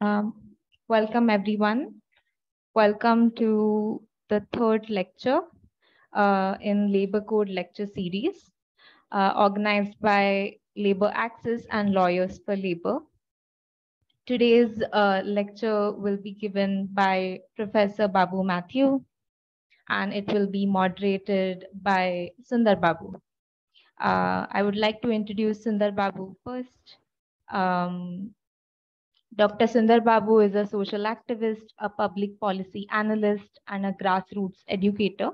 Um, Welcome everyone. Welcome to the third lecture in Labor Code lecture series organized by Labor Access and Lawyers for Labor. Today's lecture will be given by Professor Babu Matthew, and it will be moderated by Sundar Babu. I would like to introduce Sundar Babu first. Dr. Sundar Babu is a social activist, a public policy analyst, and a grassroots educator.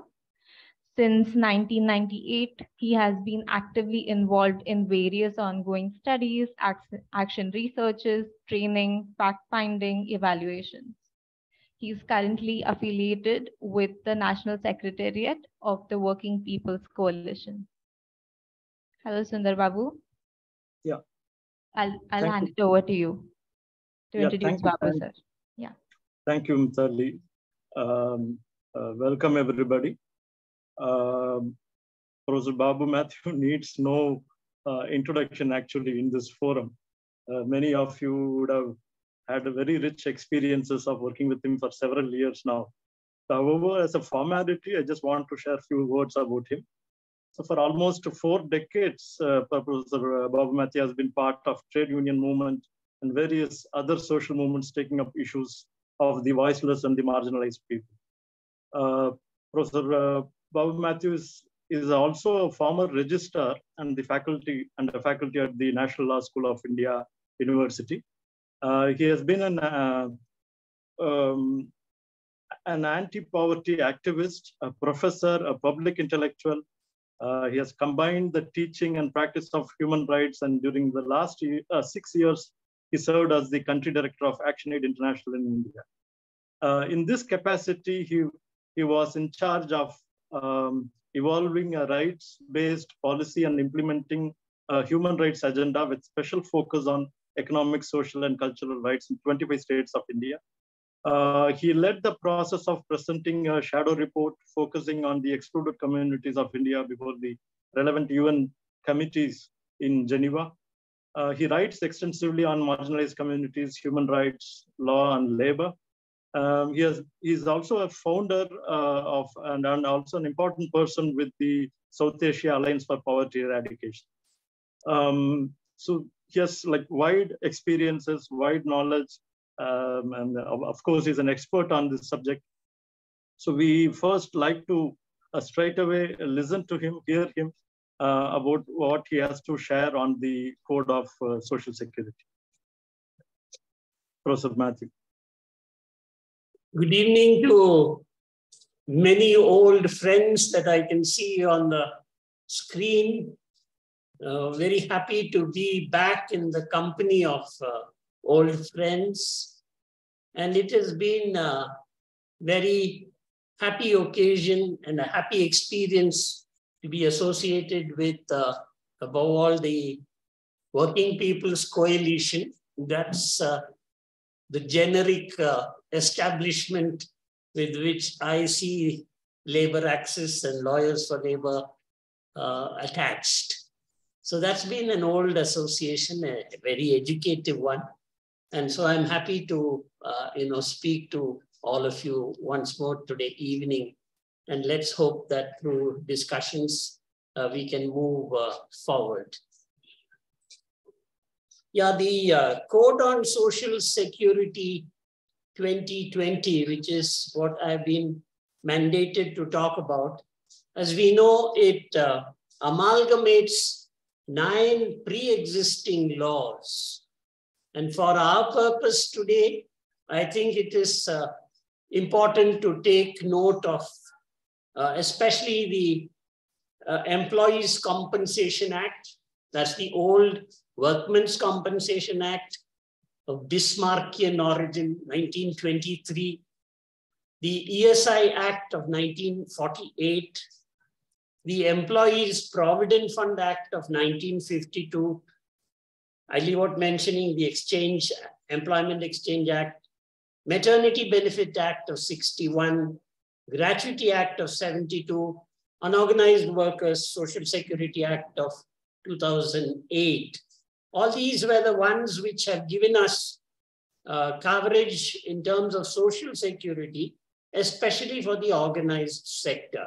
Since 1998, he has been actively involved in various ongoing studies, action researches, training, fact-finding, evaluations. He is currently affiliated with the National Secretariat of the Working People's Coalition. Hello, Sundar Babu. Yeah. I'll hand it over to you to introduce Babu, sir. Yeah. Thank you, Mithali. Welcome, everybody. Professor Babu Matthew needs no introduction, actually, in this forum. Many of you would have had very rich experiences of working with him for several years now. However, as a formality, I just want to share a few words about him. So for almost 4 decades, Professor Babu Matthew has been part of trade union movement and various other social movements taking up issues of the voiceless and the marginalized people. Professor Babu Matthew is also a former registrar and a faculty at the National Law School of India University. He has been an anti-poverty activist, a professor, a public intellectual. He has combined the teaching and practice of human rights, and during the last 6 years, he served as the country director of ActionAid International in India. In this capacity, he was in charge of evolving a rights-based policy and implementing a human rights agenda with special focus on economic, social, and cultural rights in 25 states of India. He led the process of presenting a shadow report focusing on the excluded communities of India before the relevant UN committees in Geneva. He writes extensively on marginalized communities, human rights, law, and labor. He's also a founder and also an important person with the South Asia Alliance for Poverty Eradication. So he has wide experiences, wide knowledge, and of course he's an expert on this subject. So we first like to straight away listen to him, hear him about what he has to share on the Code of Social Security. Professor Matthew. Good evening to many old friends that I can see on the screen. Very happy to be back in the company of old friends. And it has been a very happy occasion and a happy experience to be associated with, above all, the Working People's Coalition. That's the generic establishment with which I see Labor Access and Lawyers for Labor attached. So that's been an old association, a very educative one. And so I'm happy to speak to all of you once more today evening. And let's hope that through discussions, we can move forward. Yeah, the Code on Social Security 2020, which is what I've been mandated to talk about. As we know, it amalgamates 9 pre-existing laws. And for our purpose today, I think it is important to take note of especially the Employees' Compensation Act. That's the old Workmen's Compensation Act of Bismarckian origin, 1923. The ESI Act of 1948. The Employees' Provident Fund Act of 1952. I leave out mentioning the Employment Exchange Act, Maternity Benefit Act of 61, Gratuity Act of 72, Unorganized Workers Social Security Act of 2008. All these were the ones which have given us coverage in terms of social security, especially for the organized sector.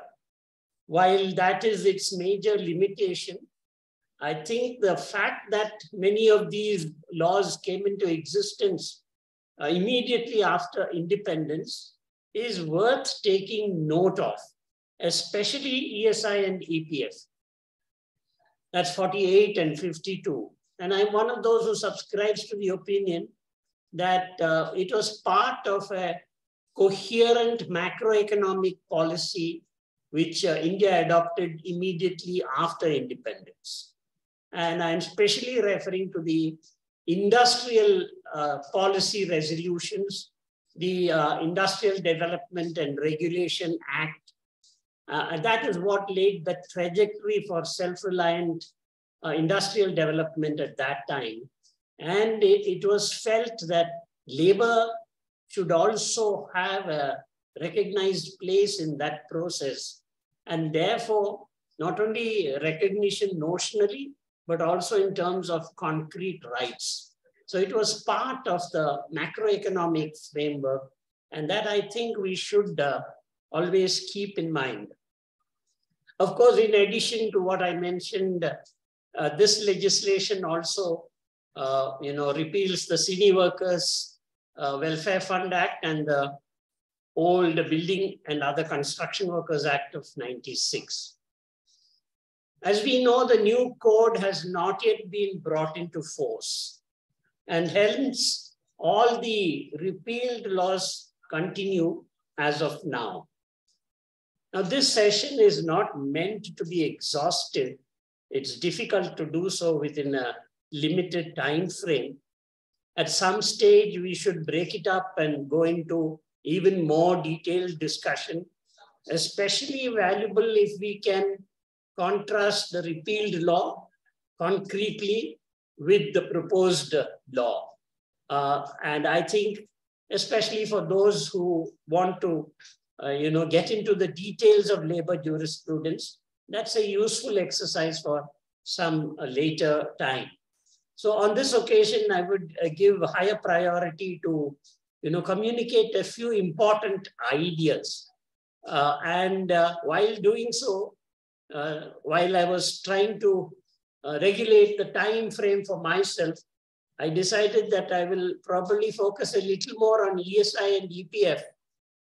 While that is its major limitation, I think the fact that many of these laws came into existence immediately after independence is worth taking note of, especially ESI and EPF. That's 48 and 52. And I'm one of those who subscribes to the opinion that it was part of a coherent macroeconomic policy which India adopted immediately after independence. And I'm especially referring to the industrial policy resolutions, the Industrial Development and Regulation Act. And that is what laid the trajectory for self-reliant industrial development at that time. And it was felt that labor should also have a recognized place in that process. And therefore, not only recognition notionally, but also in terms of concrete rights. So it was part of the macroeconomic framework, and that I think we should always keep in mind. Of course, in addition to what I mentioned, this legislation also repeals the Cine Workers Welfare Fund Act and the old Building and Other Construction Workers Act of '96. As we know, the new code has not yet been brought into force, and hence all the repealed laws continue as of now. Now, this session is not meant to be exhaustive. It's difficult to do so within a limited time frame. At some stage, we should break it up and go into even more detailed discussion, especially valuable if we can contrast the repealed law concretely with the proposed law. And I think, especially for those who want to get into the details of labor jurisprudence, that's a useful exercise for some later time. So on this occasion, I would give higher priority to communicate a few important ideas. And while doing so, while I was trying to regulate the time frame for myself, I decided that I will probably focus a little more on ESI and EPF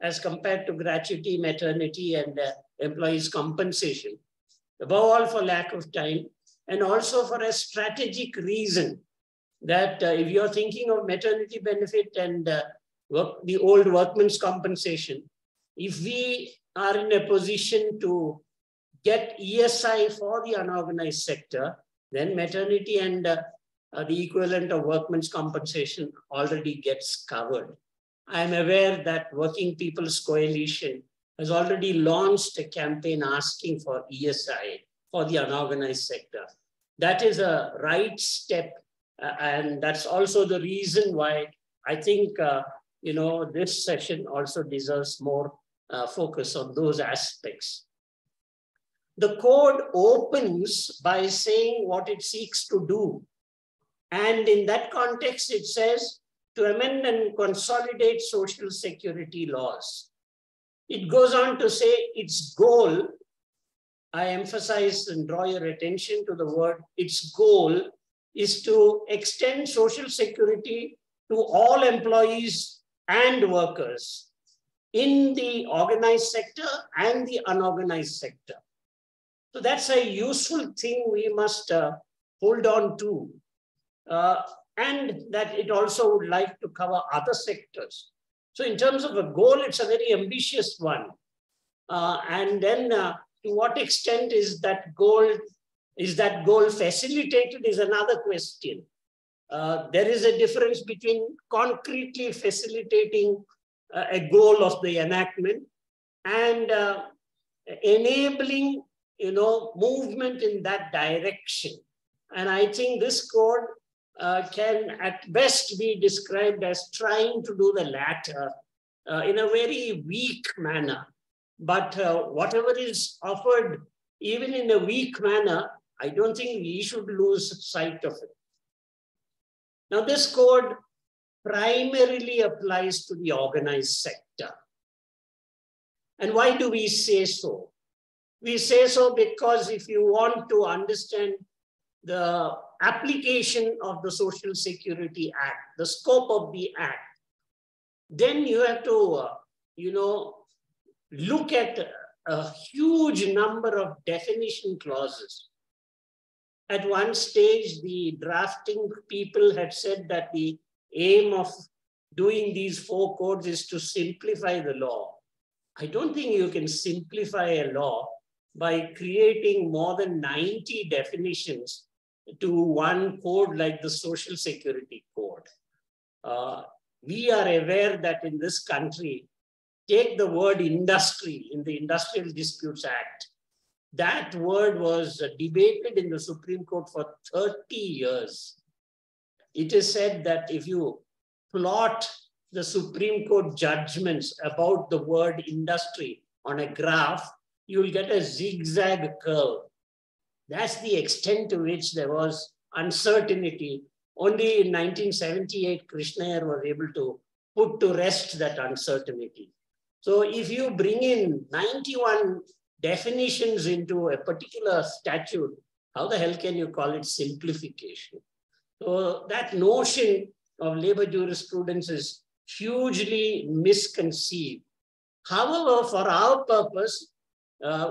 as compared to gratuity, maternity, and employees' compensation. Above all, for lack of time, and also for a strategic reason that if you're thinking of maternity benefit and the old workman's compensation, if we are in a position to get ESI for the unorganized sector, then maternity and the equivalent of workman's compensation already gets covered. I'm aware that Working People's Coalition has already launched a campaign asking for ESI for the unorganized sector. That is a right step, and that's also the reason why I think this session also deserves more focus on those aspects. The code opens by saying what it seeks to do. And in that context, it says to amend and consolidate social security laws. It goes on to say its goal, I emphasize and draw your attention to the word, its goal is to extend social security to all employees and workers in the organized sector and the unorganized sector. So that's a useful thing we must hold on to. And that it also would like to cover other sectors. So in terms of a goal, it's a very ambitious one. And then to what extent is that goal facilitated is another question. There is a difference between concretely facilitating a goal of the enactment and enabling movement in that direction. And I think this code can at best be described as trying to do the latter in a very weak manner. But whatever is offered, even in a weak manner, I don't think we should lose sight of it. Now, this code primarily applies to the organized sector. And why do we say so? We say so because if you want to understand the application of the Social Security Act, the scope of the Act, then you have to, look at a huge number of definition clauses. At one stage, the drafting people had said that the aim of doing these 4 codes is to simplify the law. I don't think you can simplify a law by creating more than 90 definitions to one code like the Social Security Code. We are aware that in this country, take the word industry in the Industrial Disputes Act. That word was debated in the Supreme Court for 30 years. It is said that if you plot the Supreme Court judgments about the word industry on a graph, you will get a zigzag curve. That's the extent to which there was uncertainty. Only in 1978, Krishna Iyer was able to put to rest that uncertainty. So if you bring in 91 definitions into a particular statute, how the hell can you call it simplification? So that notion of labor jurisprudence is hugely misconceived. However, for our purpose,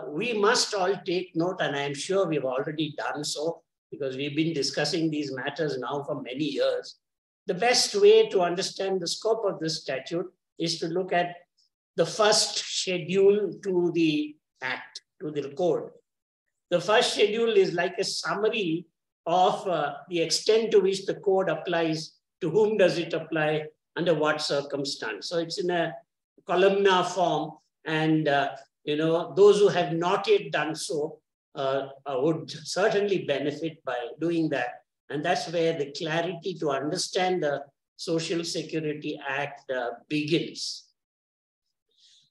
we must all take note, and I'm sure we've already done so because we've been discussing these matters now for many years. The best way to understand the scope of this statute is to look at the first schedule to the Act, to the code. The first schedule is like a summary of the extent to which the code applies, to whom does it apply, under what circumstance. So it's in a columnar form, and those who have not yet done so would certainly benefit by doing that. And that's where the clarity to understand the Social Security Act begins.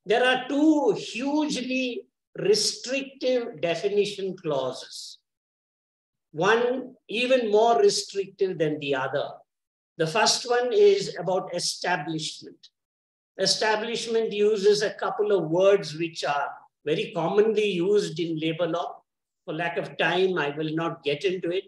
There are 2 hugely restrictive definition clauses. One even more restrictive than the other. The first one is about establishment. Establishment uses a couple of words which are very commonly used in labor law. For lack of time, I will not get into it,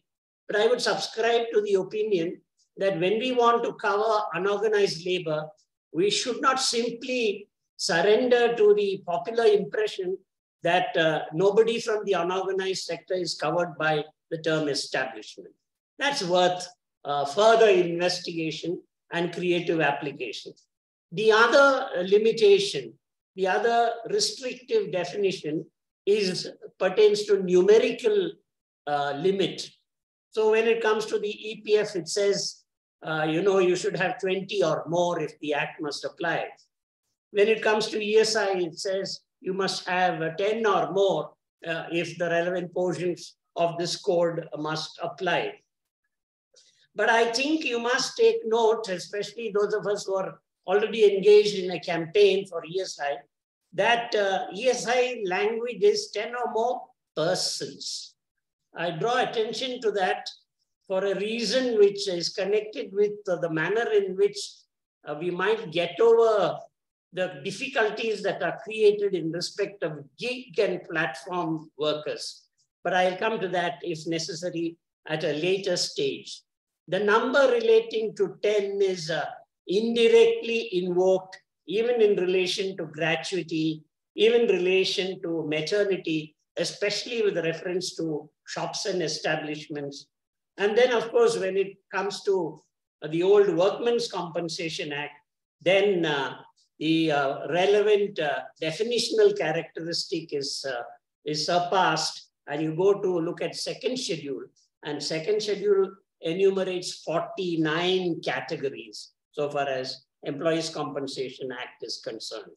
but I would subscribe to the opinion that when we want to cover unorganized labor, we should not simply surrender to the popular impression that nobody from the unorganized sector is covered by the term establishment. That's worth further investigation and creative application. The other limitation, the other restrictive definition pertains to numerical limit. So when it comes to the EPF, it says, you should have 20 or more if the Act must apply. When it comes to ESI, it says you must have 10 or more if the relevant portions of this code must apply. But I think you must take note, especially those of us who are already engaged in a campaign for ESI, that ESI language is 10 or more persons. I draw attention to that for a reason which is connected with the manner in which we might get over the difficulties that are created in respect of gig and platform workers. But I'll come to that if necessary at a later stage. The number relating to 10 is indirectly invoked, even in relation to gratuity, even in relation to maternity, especially with reference to shops and establishments. And then, of course, when it comes to the old Workmen's Compensation Act, then the relevant definitional characteristic is surpassed, and you go to look at second schedule, and second schedule enumerates 49 categories so far as Employees' Compensation Act is concerned.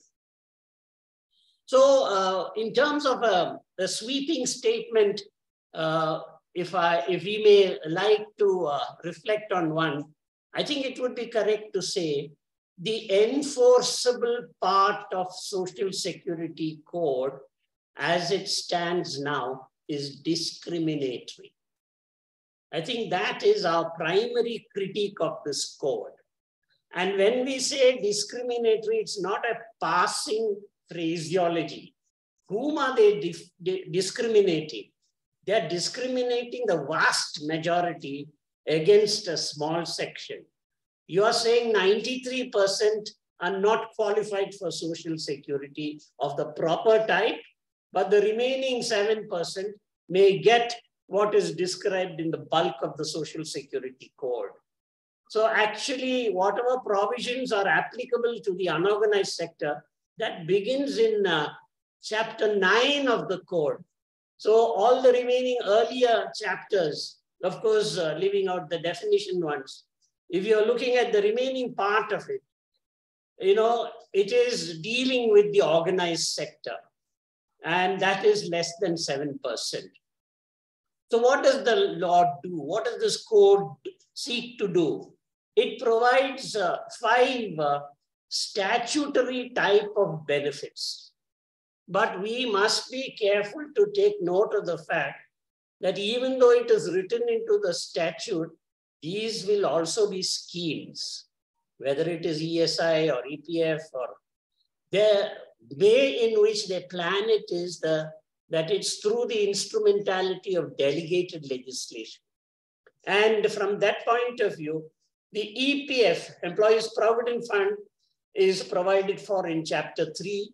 So in terms of a sweeping statement, if we may like to reflect on one, I think it would be correct to say the enforceable part of Social Security Code as it stands now is discriminatory. I think that is our primary critique of this code. And when we say discriminatory, it's not a passing phraseology. Whom are they discriminating? They are discriminating the vast majority against a small section. You are saying 93% are not qualified for social security of the proper type, but the remaining 7% may get what is described in the bulk of the Social Security Code. So actually, whatever provisions are applicable to the unorganized sector, that begins in chapter 9 of the code. So all the remaining earlier chapters, of course, leaving out the definition ones, if you're looking at the remaining part of it, you know, it is dealing with the organized sector, and that is less than 7%. So what does the law do? What does this code seek to do? It provides 5 statutory type of benefits. But we must be careful to take note of the fact that even though it is written into the statute, these will also be schemes, whether it is ESI or EPF, or the way in which they plan it is that it's through the instrumentality of delegated legislation. And from that point of view, the EPF, Employees Provident Fund, is provided for in Chapter 3,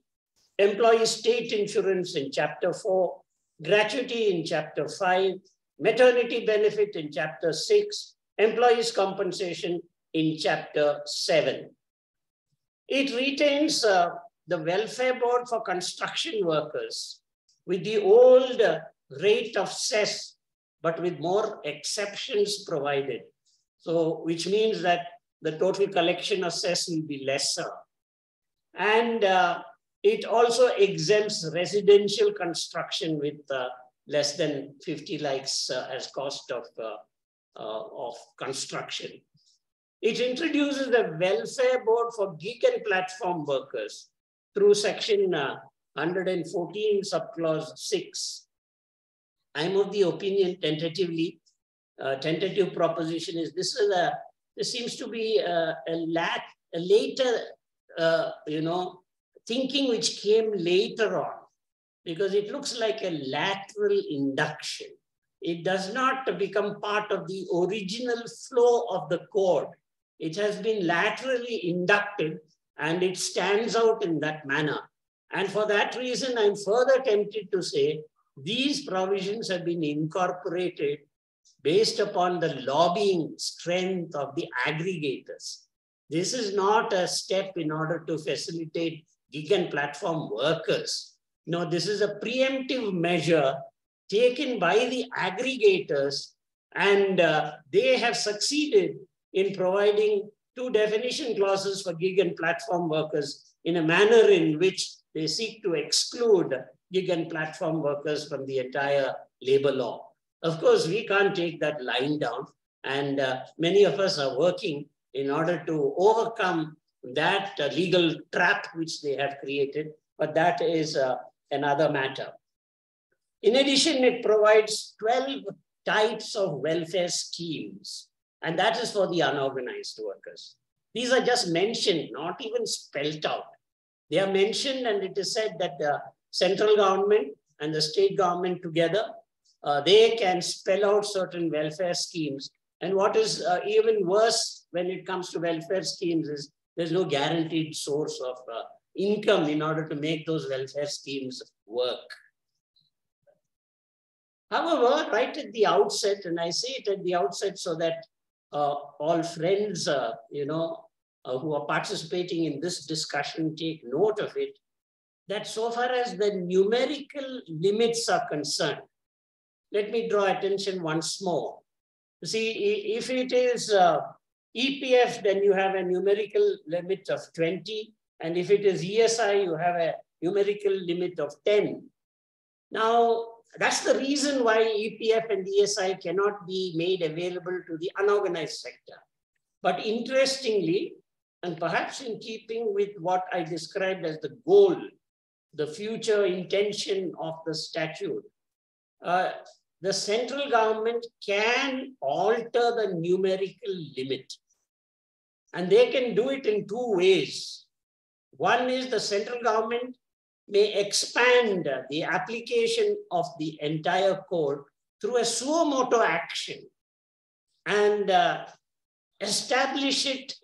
Employee State Insurance in Chapter 4, Gratuity in Chapter 5, Maternity Benefit in Chapter 6, Employees Compensation in Chapter 7. It retains the Welfare Board for construction workers with the old rate of cess, but with more exceptions provided. So, which means that the total collection of cess will be lesser. And it also exempts residential construction with less than 50 lakhs as cost of construction. It introduces the Welfare Board for gig and platform workers through section 114, subclause 6. I'm of the opinion, tentative proposition is this seems to be a later, thinking which came later on, because it looks like a lateral induction. It does not become part of the original flow of the code. It has been laterally inducted and it stands out in that manner. And for that reason, I'm further tempted to say these provisions have been incorporated based upon the lobbying strength of the aggregators. This is not a step in order to facilitate gig and platform workers. No, this is a preemptive measure taken by the aggregators, and they have succeeded in providing 2 definition clauses for gig and platform workers in a manner in which they seek to exclude gig and platform workers from the entire labor law. Of course, we can't take that line down, and many of us are working in order to overcome that legal trap which they have created, but that is another matter. In addition, it provides 12 types of welfare schemes, and that is for the unorganized workers. These are just mentioned, not even spelled out. They are mentioned, and it is said that the central government and the state government together, they can spell out certain welfare schemes. And what is even worse when it comes to welfare schemes is there's no guaranteed source of income in order to make those welfare schemes work. However, right at the outset, and I say it at the outset so that all friends, who are participating in this discussion take note of it, that so far as the numerical limits are concerned, let me draw attention once more. You see, if it is EPF, then you have a numerical limit of 20. And if it is ESI, you have a numerical limit of 10. Now, that's the reason why EPF and ESI cannot be made available to the unorganized sector. But interestingly, and perhaps in keeping with what I described as the goal, the future intention of the statute, the central government can alter the numerical limit. And they can do it in two ways. One is the central government may expand the application of the entire code through a suo motu action and establish it,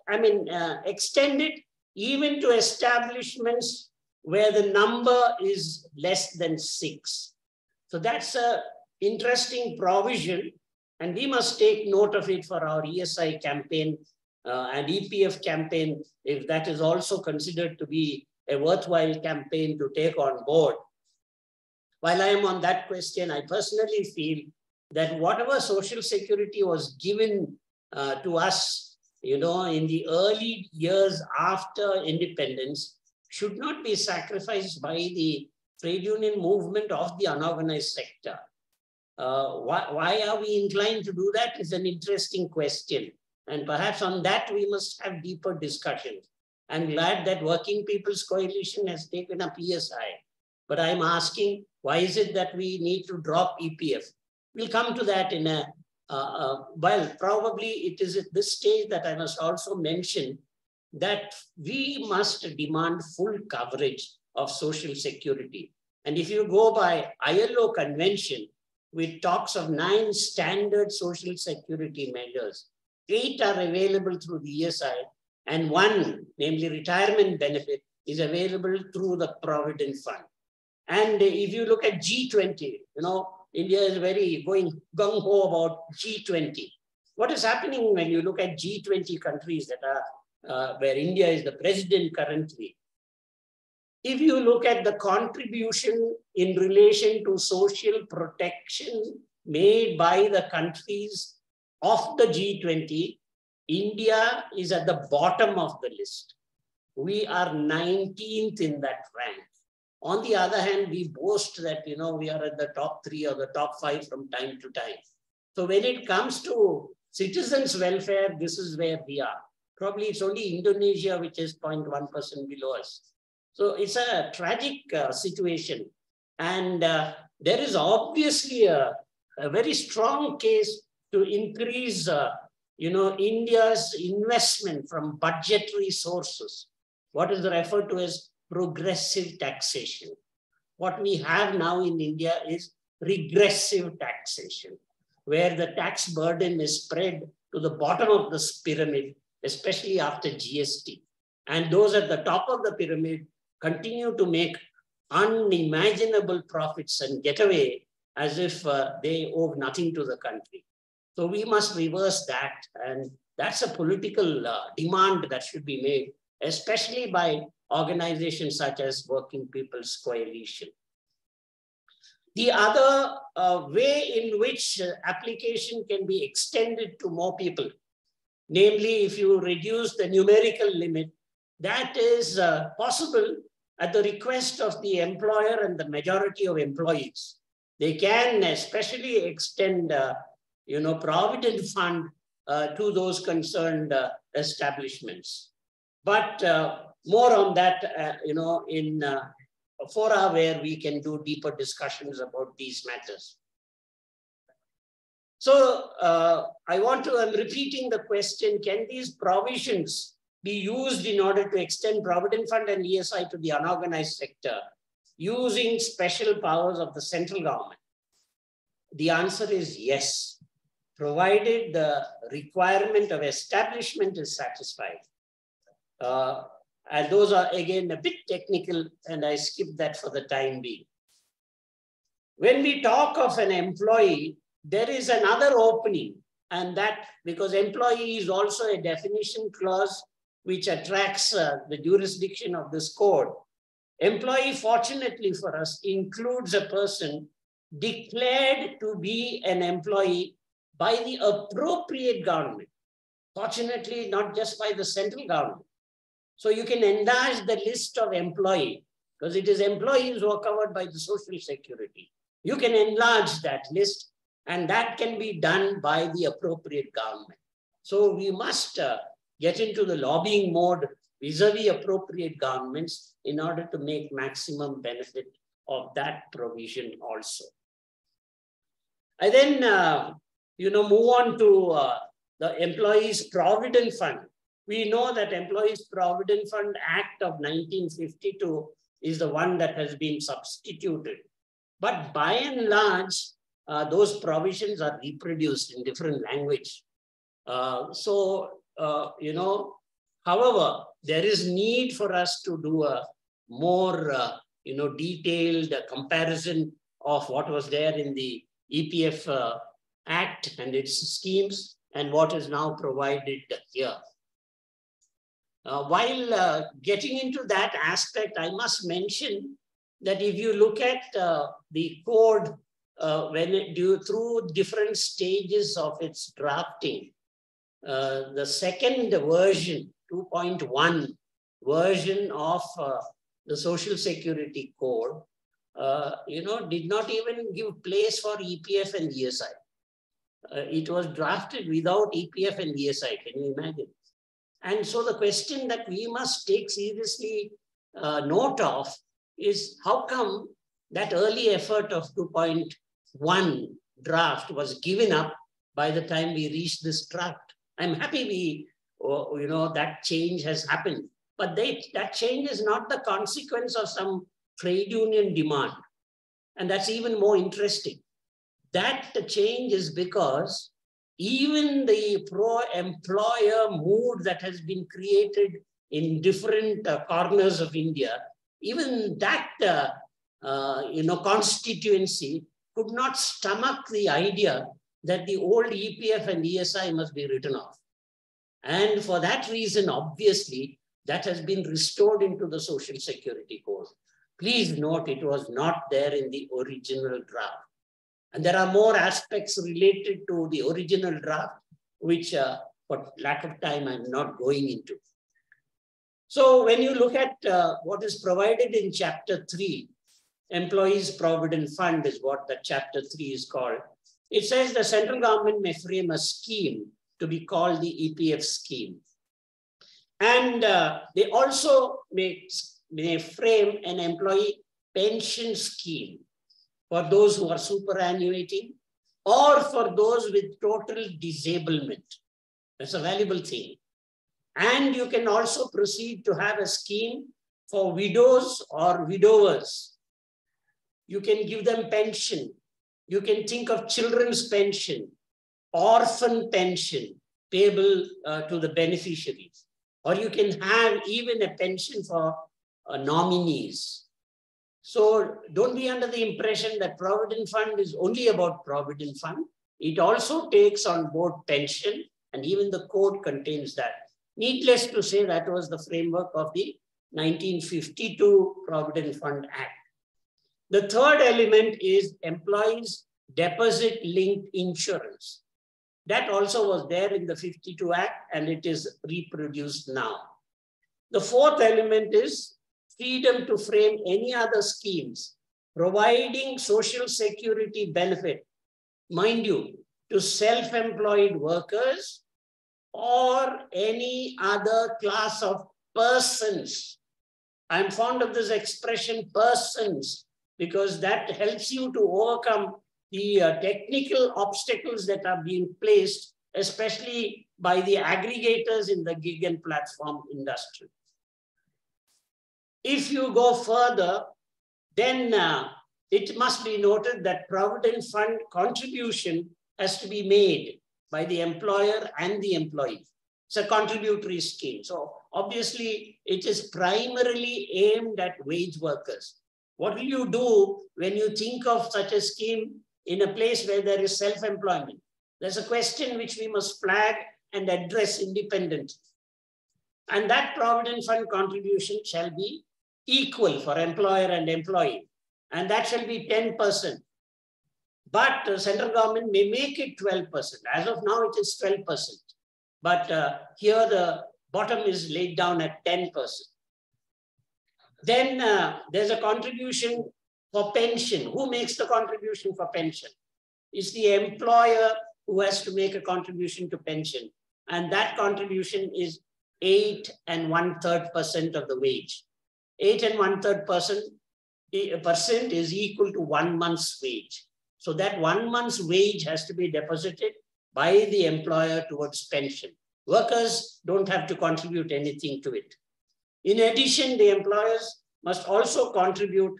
extend it even to establishments where the number is less than 6. So that's an interesting provision, and we must take note of it for our ESI campaign and EPF campaign, if that is also considered to be a worthwhile campaign to take on board. While I am on that question, I personally feel that whatever social security was given to us, in the early years after independence, should not be sacrificed by the trade union movement of the unorganized sector. Why are we inclined to do that is an interesting question. And perhaps on that, we must have deeper discussions. I'm glad that Working People's Coalition has taken up ESI. But I'm asking, why is it that we need to drop EPF? We'll come to that in a, probably it is at this stage that I must also mention that we must demand full coverage of social security. And if you go by ILO convention, which talks of 9 standard social security measures, 8 are available through the ESI, and 1, namely retirement benefit, is available through the Provident Fund. And if you look at G20, India is very going gung-ho about G20. What is happening when you look at G20 countries that are where India is the president currently? If you look at the contribution in relation to social protection made by the countries of the G20, India is at the bottom of the list. We are 19th in that rank. On the other hand, we boast that, we are at the top 3 or the top 5 from time to time. So when it comes to citizens' welfare, this is where we are. Probably it's only Indonesia, which is 0.1% below us. So it's a tragic situation. And there is obviously a very strong case to increase, India's investment from budgetary sources. What is referred to as progressive taxation. What we have now in India is regressive taxation, where the tax burden is spread to the bottom of this pyramid, especially after GST. And those at the top of the pyramid continue to make unimaginable profits and get away as if they owe nothing to the country. So we must reverse that. And that's a political demand that should be made, especially by organizations such as Working People's Coalition. The other way in which application can be extended to more people, namely if you reduce the numerical limit, that is possible at the request of the employer and the majority of employees. They can especially extend, Provident Fund to those concerned establishments. But more on that, in a fora where we can do deeper discussions about these matters. So I'm repeating the question, can these provisions be used in order to extend Provident Fund and ESI to the unorganized sector using special powers of the central government? The answer is yes, provided the requirement of establishment is satisfied. And those are, again, a bit technical, and I skip that for the time being. When we talk of an employee, there is another opening, and that because employee is also a definition clause which attracts the jurisdiction of this code. Employee, fortunately for us, includes a person declared to be an employee by the appropriate government. Fortunately, not just by the central government. So you can enlarge the list of employee, because it is employees who are covered by the Social Security. You can enlarge that list, and that can be done by the appropriate government. So we must get into the lobbying mode vis-a-vis appropriate governments in order to make maximum benefit of that provision also. I then, move on to the Employees' Provident Fund. We know that Employees Provident Fund Act of 1952 is the one that has been substituted. But by and large, those provisions are reproduced in different language. However, there is need for us to do a more, detailed comparison of what was there in the EPF Act and its schemes and what is now provided here. While getting into that aspect, I must mention that if you look at the code through different stages of its drafting, the second version, 2.1 version of the Social Security Code, did not even give place for EPF and ESI. It was drafted without EPF and ESI, can you imagine? And so the question that we must take seriously note of is how come that early effort of 2.1 draft was given up by the time we reached this draft? I'm happy that change has happened, but that change is not the consequence of some trade union demand. And that's even more interesting. That change is because even the pro-employer mood that has been created in different corners of India, even that constituency could not stomach the idea that the old EPF and ESI must be written off. And for that reason, obviously, that has been restored into the Social Security Code. Please note, it was not there in the original draft. And there are more aspects related to the original draft, which for lack of time, I'm not going into. So when you look at what is provided in Chapter 3, Employees Provident Fund is what the Chapter 3 is called. It says the central government may frame a scheme to be called the EPF scheme. And they also may frame an employee pension scheme for those who are superannuating or for those with total disablement. That's a valuable thing. And you can also proceed to have a scheme for widows or widowers. You can give them pension. You can think of children's pension, orphan pension payable to the beneficiaries. Or you can have even a pension for nominees. So don't be under the impression that Provident Fund is only about Provident Fund. It also takes on board pension, and even the code contains that. Needless to say, that was the framework of the 1952 Provident Fund Act. The third element is employees' deposit-linked insurance. That also was there in the 52 Act, and it is reproduced now. The fourth element is freedom to frame any other schemes providing social security benefit, mind you, to self-employed workers or any other class of persons. I'm fond of this expression, persons, because that helps you to overcome the technical obstacles that are being placed, especially by the aggregators in the gig and platform industry. If you go further, then it must be noted that Provident Fund contribution has to be made by the employer and the employee. It's a contributory scheme. So obviously, it is primarily aimed at wage workers. What will you do when you think of such a scheme in a place where there is self-employment? There's a question which we must flag and address independently. And that Provident Fund contribution shall be equal for employer and employee. And that shall be 10%. But the central government may make it 12%. As of now, it is 12%. But here the bottom is laid down at 10%. Then there's a contribution for pension. Who makes the contribution for pension? It's the employer who has to make a contribution to pension. And that contribution is 8 1/3% of the wage. 8 1/3% is equal to 1 month's wage. So that 1 month's wage has to be deposited by the employer towards pension. Workers don't have to contribute anything to it. In addition, the employers must also contribute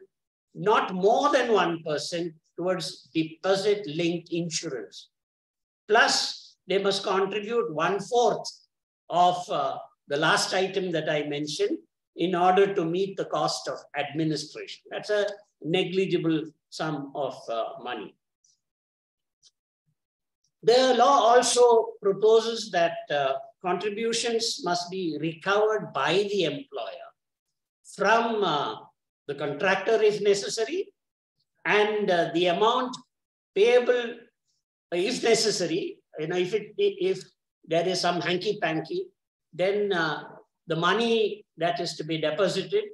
not more than 1% towards deposit-linked insurance. Plus, they must contribute 1/4 of the last item that I mentioned in order to meet the cost of administration. That's a negligible sum of money. The law also proposes that contributions must be recovered by the employer from the contractor if necessary, and the amount payable if necessary. If there is some hanky-panky, then the money that is to be deposited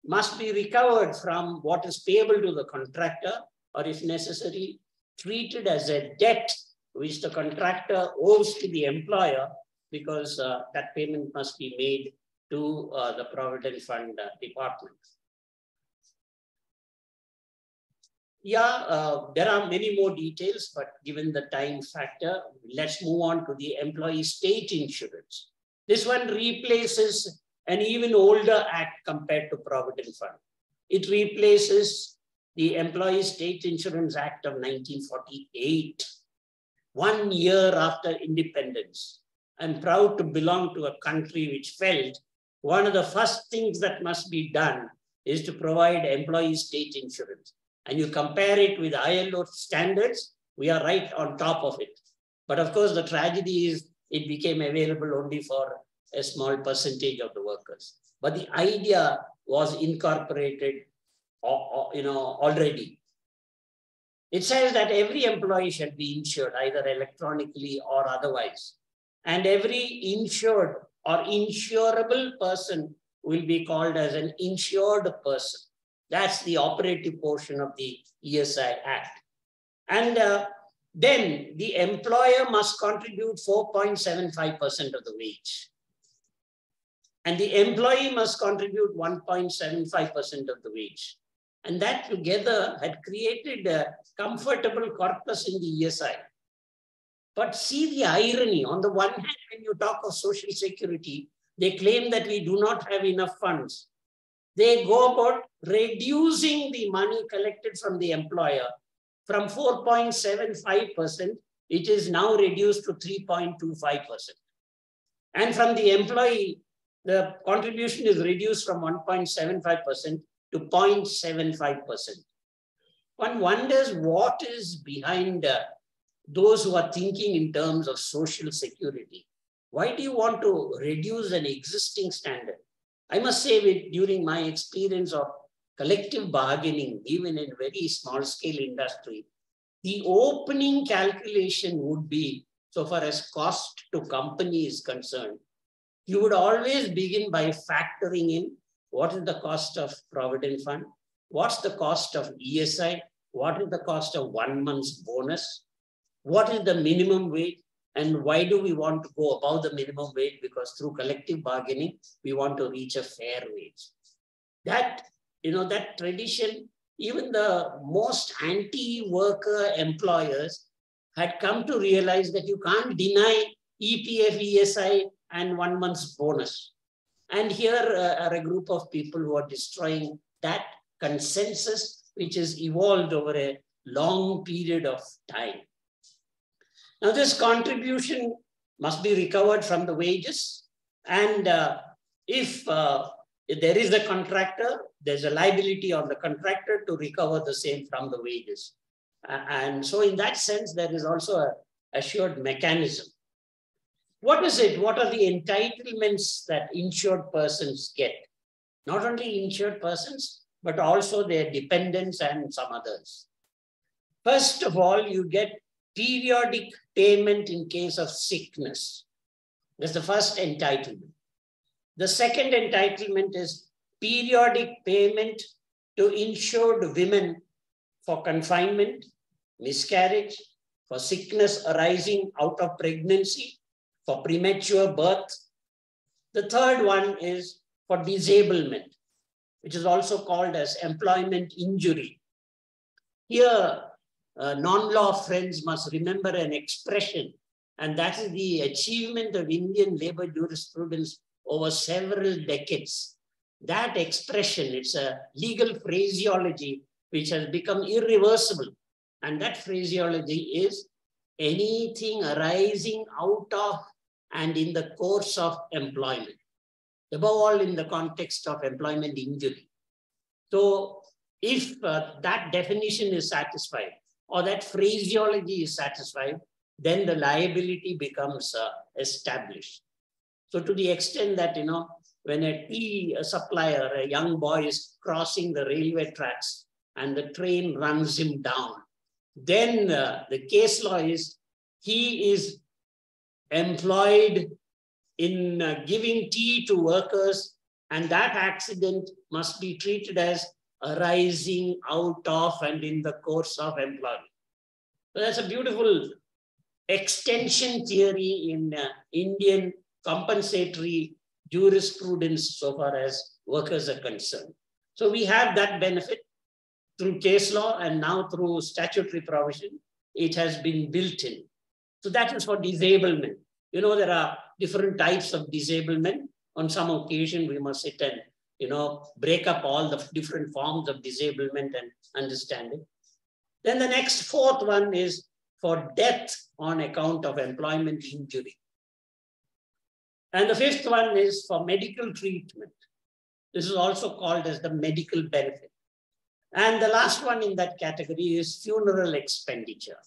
must be recovered from what is payable to the contractor, or if necessary, treated as a debt which the contractor owes to the employer, because that payment must be made to the Provident Fund department. Yeah, there are many more details, but given the time factor, let's move on to the employee state insurance. This one replaces an even older act compared to Provident Fund. It replaces the Employee State Insurance Act of 1948, 1 year after independence. I'm proud to belong to a country which felt one of the first things that must be done is to provide employee state insurance. And you compare it with ILO standards, we are right on top of it. But of course, the tragedy is it became available only for a small percentage of the workers. But the idea was incorporated already. It says that every employee shall be insured either electronically or otherwise. And every insured or insurable person will be called as an insured person. That's the operative portion of the ESI Act. And then the employer must contribute 4.75% of the wage. And the employee must contribute 1.75% of the wage. And that together had created a comfortable corpus in the ESI. But see the irony. On the one hand, when you talk of social security, they claim that we do not have enough funds. They go about reducing the money collected from the employer from 4.75%, it is now reduced to 3.25%. And from the employee, the contribution is reduced from 1.75% to 0.75%. One wonders what is behind those who are thinking in terms of social security. Why do you want to reduce an existing standard? I must say, during my experience of collective bargaining, even in very small scale industry, the opening calculation would be, so far as cost to company is concerned, you would always begin by factoring in what is the cost of Provident Fund, what's the cost of ESI, what is the cost of 1 month's bonus, what is the minimum wage, and why do we want to go above the minimum wage? Because through collective bargaining, we want to reach a fair wage. That tradition, even the most anti-worker employers had come to realize that you can't deny EPF, ESI, and 1 month's bonus. And here are a group of people who are destroying that consensus, which has evolved over a long period of time. Now, this contribution must be recovered from the wages. And if there is a contractor, there's a liability on the contractor to recover the same from the wages. And so in that sense, there is also an assured mechanism. What is it? What are the entitlements that insured persons get? Not only insured persons, but also their dependents and some others. First of all, you get periodic payment in case of sickness. That's the first entitlement. The second entitlement is periodic payment to insured women for confinement, miscarriage, for sickness arising out of pregnancy, for premature birth. The third one is for disablement, which is also called as employment injury. Here, non-law friends must remember an expression And that is the achievement of Indian labor jurisprudence over several decades. That expression, it's a legal phraseology which has become irreversible. And that phraseology is anything arising out of and in the course of employment, above all in the context of employment injury. So if that definition is satisfied or that phraseology is satisfied, then the liability becomes established. So to the extent that, when a tea supplier, a young boy is crossing the railway tracks and the train runs him down, then the case law is he is employed in giving tea to workers, and that accident must be treated as arising out of and in the course of employment. So that's a beautiful extension theory in Indian compensatory jurisprudence so far as workers are concerned. So we have that benefit through case law, and now through statutory provision, it has been built in. So that is for disablement. There are different types of disablement. On some occasion, we must sit and, break up all the different forms of disablement and understand it. Then the next fourth one is for death on account of employment injury. And the fifth one is for medical treatment. This is also called as the medical benefit. And the last one in that category is funeral expenditure.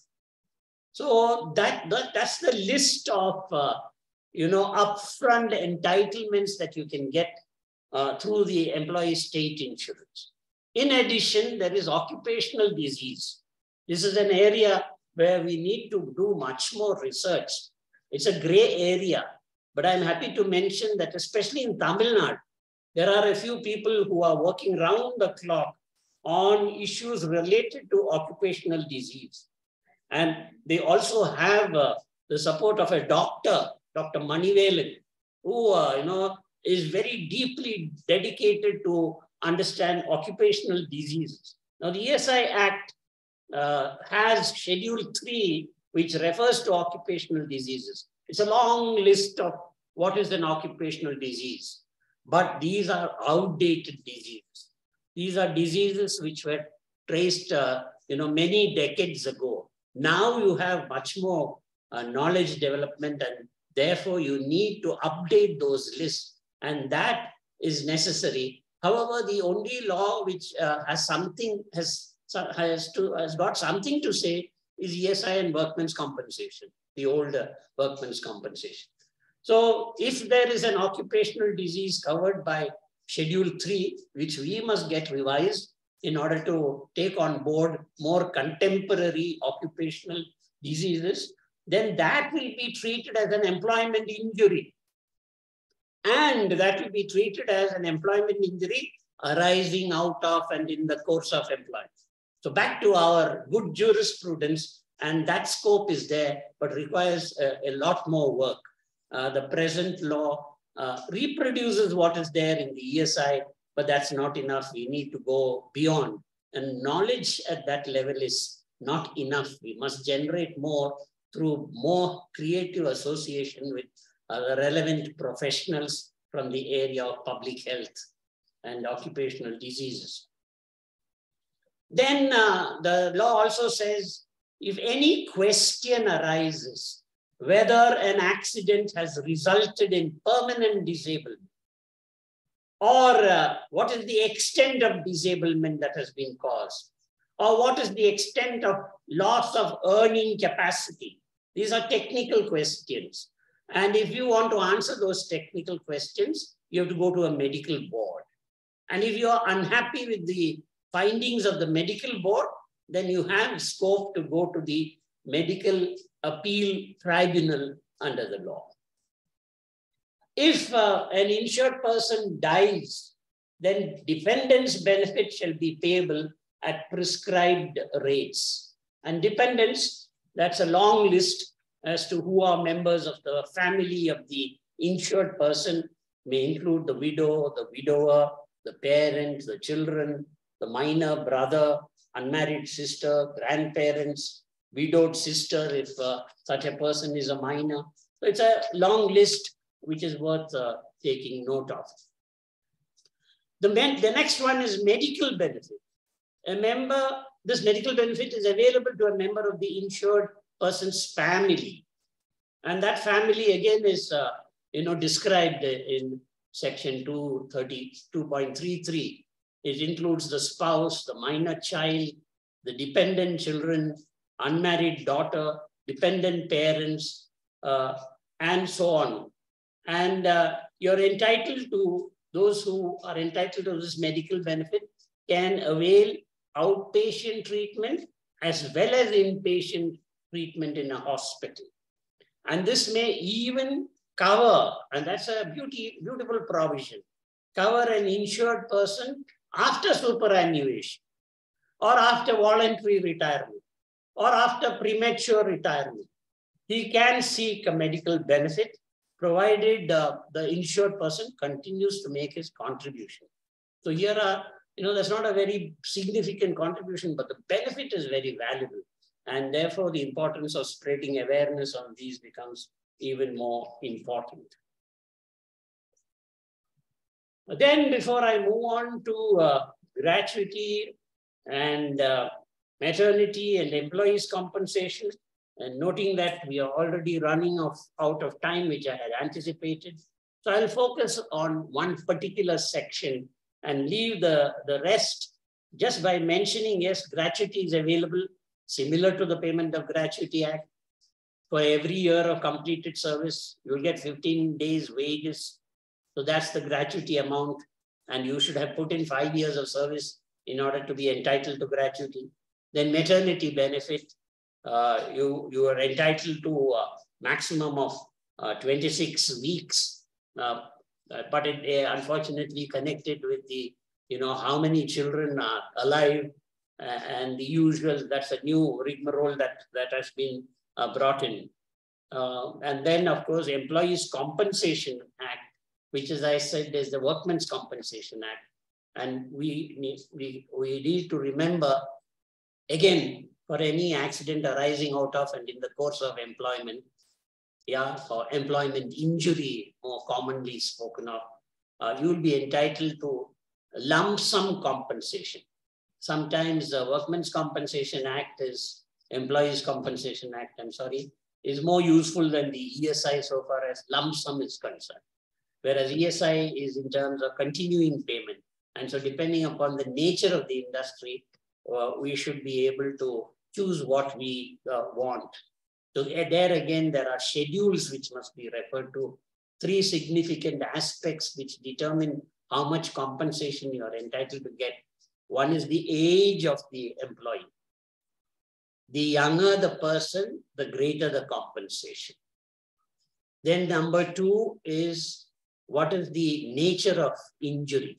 So that's the list of, upfront entitlements that you can get through the employee state insurance. In addition, there is occupational disease. This is an area where we need to do much more research. It's a gray area, but I'm happy to mention that especially in Tamil Nadu, there are a few people who are working round the clock on issues related to occupational disease. And they also have the support of a doctor, Dr. Manivelan, who is very deeply dedicated to understand occupational diseases. Now, the ESI Act has Schedule 3, which refers to occupational diseases. It's a long list of what is an occupational disease, but these are outdated diseases. These are diseases which were traced, many decades ago. Now you have much more knowledge development, and therefore you need to update those lists, and that is necessary. However, the only law which has got something to say is ESI and workmen's compensation, the older workmen's compensation. So if there is an occupational disease covered by Schedule 3, which we must get revised in order to take on board more contemporary occupational diseases, then that will be treated as an employment injury. And that will be treated as an employment injury arising out of and in the course of employment. So back to our good jurisprudence, and that scope is there, but requires a lot more work. The present law reproduces what is there in the ESI, but that's not enough. We need to go beyond. And knowledge at that level is not enough. We must generate more through more creative association with the relevant professionals from the area of public health and occupational diseases. Then the law also says, if any question arises, whether an accident has resulted in permanent disablement, or what is the extent of disablement that has been caused, or what is the extent of loss of earning capacity. These are technical questions. And if you want to answer those technical questions, you have to go to a medical board. And if you are unhappy with the findings of the medical board, then you have scope to go to the medical appeal tribunal under the law. If an insured person dies, then dependents' benefit shall be payable at prescribed rates. And dependents, that's a long list as to who are members of the family of the insured person, may include the widow, the widower, the parents, the children, the minor brother, unmarried sister, grandparents, widowed sister if such a person is a minor. So it's a long list which is worth taking note of. The next one is medical benefit. This medical benefit is available to a member of the insured person's family. And that family again is described in section 232.33. It includes the spouse, the minor child, the dependent children, unmarried daughter, dependent parents, and so on. And you're entitled to, those who are entitled to this medical benefit can avail outpatient treatment as well as inpatient treatment in a hospital. And this may even cover, and that's a beautiful provision, cover an insured person after superannuation, or after voluntary retirement, or after premature retirement. He can seek a medical benefit provided the insured person continues to make his contribution. So here that's not a very significant contribution, but the benefit is very valuable. And therefore, the importance of spreading awareness on these becomes even more important. But then before I move on to gratuity and maternity and employees' compensation, and noting that we are already running out of time, which I had anticipated. So I'll focus on one particular section and leave the rest just by mentioning, yes, gratuity is available, similar to the Payment of Gratuity Act. For every year of completed service, you'll get 15 days wages. So that's the gratuity amount. And you should have put in 5 years of service in order to be entitled to gratuity. Then maternity benefit, you are entitled to a maximum of 26 weeks. But it unfortunately connected with the, how many children are alive and the usual, that's a new rigmarole that has been brought in. And then, of course, Employees' Compensation Act, which, as I said, is the Workmen's Compensation Act. And we need to remember, again, for any accident arising out of and in the course of employment, or employment injury, more commonly spoken of, you will be entitled to lump sum compensation. Sometimes the Workmen's Compensation Act Employees' Compensation Act, is more useful than the ESI so far as lump sum is concerned. Whereas ESI is in terms of continuing payment. And so depending upon the nature of the industry, we should be able to choose what we want. So there again, there are schedules which must be referred to, 3 significant aspects which determine how much compensation you are entitled to get. One is the age of the employee. The younger the person, the greater the compensation. Then number 2 is what is the nature of injury?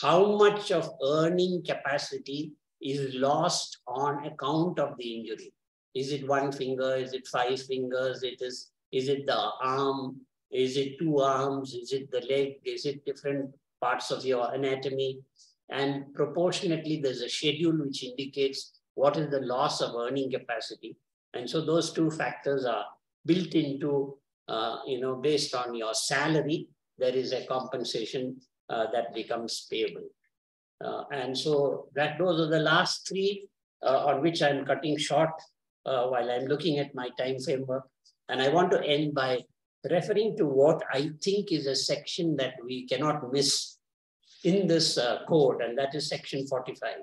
How much of earning capacity is lost on account of the injury? Is it 1 finger? Is it 5 fingers? Is it the arm? Is it 2 arms? Is it the leg? Is it different parts of your anatomy? And proportionately, there's a schedule which indicates what is the loss of earning capacity. And so those 2 factors are built into, based on your salary, there is a compensation that becomes payable. And so those are the last 3 on which I'm cutting short while I'm looking at my time framework. And I want to end by referring to what I think is a section that we cannot miss in this code, and that is section 45.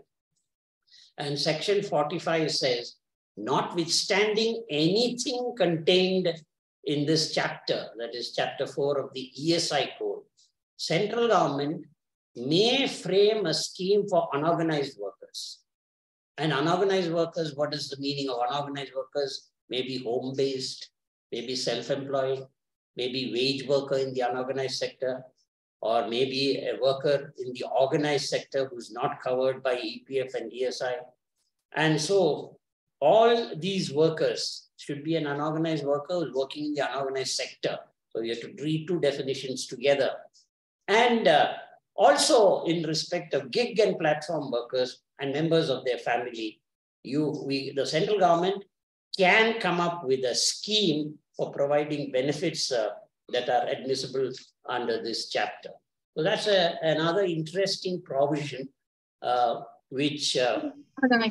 And section 45 says, notwithstanding anything contained in this chapter, that is chapter 4 of the ESI code, central government may frame a scheme for unorganized workers. And unorganized workers, what is the meaning of unorganized workers? Maybe home-based, maybe self-employed, maybe wage worker in the unorganized sector, or maybe a worker in the organized sector who's not covered by EPF and ESI. And so all these workers should be an unorganized worker who's working in the unorganized sector. So you have to read 2 definitions together. And also in respect of gig and platform workers and members of their family, the central government can come up with a scheme for providing benefits that are admissible under this chapter. So that's another interesting provision which will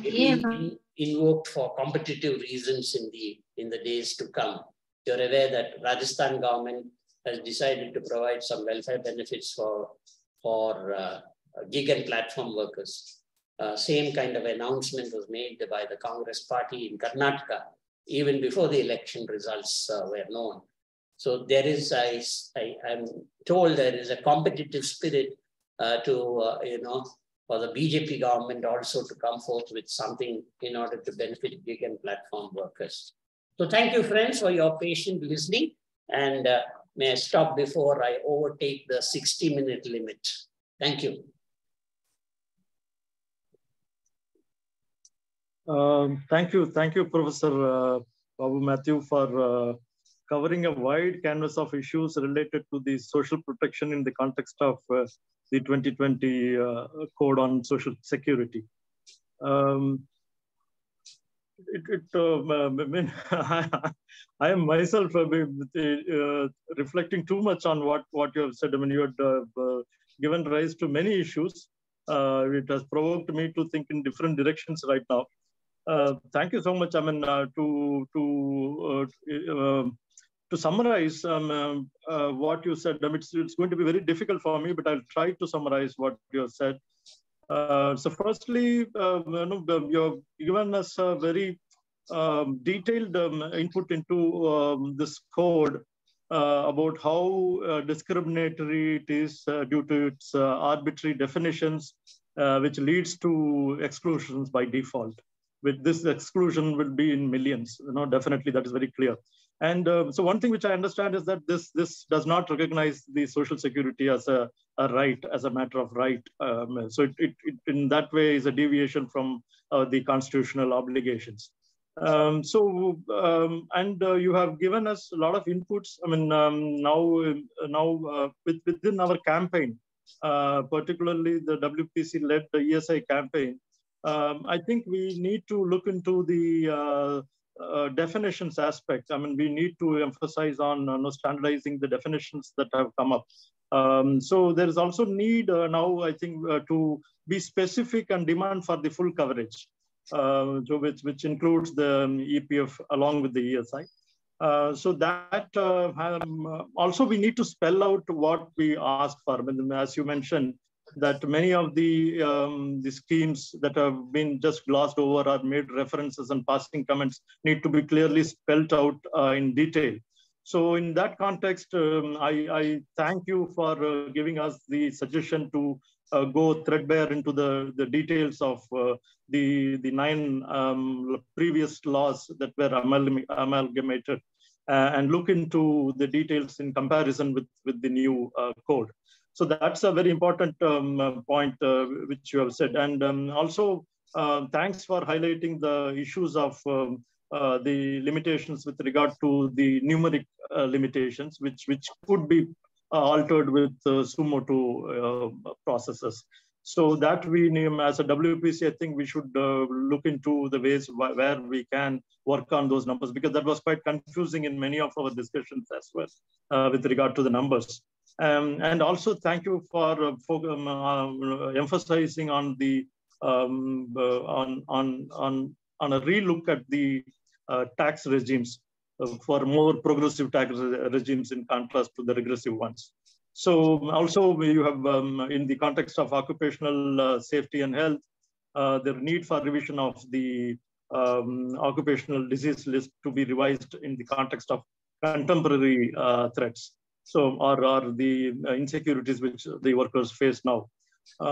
be invoked for competitive reasons in the days to come. You're aware that Rajasthan government has decided to provide some welfare benefits for gig and platform workers. Same kind of announcement was made by the Congress party in Karnataka even before the election results were known. So there is, I'm told there is a competitive spirit for the BJP government also to come forth with something in order to benefit gig and platform workers. So thank you, friends, for your patient listening. And may I stop before I overtake the 60-minute limit. Thank you. Thank you, Professor Babu Matthew, for covering a wide canvas of issues related to the social protection in the context of the 2020 Code on Social Security. I am myself reflecting too much on what you have said. I mean, you had given rise to many issues. It has provoked me to think in different directions right now. Thank you so much. I mean, to summarize what you said, I mean, it's going to be very difficult for me, but I'll try to summarize what you have said. So firstly, you've given us a very detailed input into this code about how discriminatory it is due to its arbitrary definitions, which leads to exclusions by default. With this exclusion will be in millions, definitely that is very clear. And so one thing which I understand is that this does not recognize the Social Security as a right, as a matter of right. So it in that way is a deviation from the constitutional obligations. And you have given us a lot of inputs. I mean, now within our campaign, particularly the WPC-led the ESI campaign, I think we need to look into the definitions aspect. I mean, we need to emphasize on standardizing the definitions that have come up. So there is also need now, I think, to be specific and demand for the full coverage, which includes the EPF along with the ESI. So that also we need to spell out what we ask for. I mean, as you mentioned, that many of the schemes that have been just glossed over or made references and passing comments need to be clearly spelled out in detail. So in that context, I thank you for giving us the suggestion to go threadbare into the details of the 9 previous laws that were amalgamated and look into the details in comparison with the new code. So that's a very important point which you have said. And also, thanks for highlighting the issues of the limitations with regard to the numeric limitations, which could be altered with Sumo 2 processes. So that we, as a WPC, I think we should look into the ways where we can work on those numbers, because that was quite confusing in many of our discussions as well with regard to the numbers. And also thank you for emphasizing on the on a relook at the tax regimes for more progressive tax regimes in contrast to the regressive ones. So also you have in the context of occupational safety and health, the need for revision of the occupational disease list to be revised in the context of contemporary threats. So, or the insecurities which the workers face now.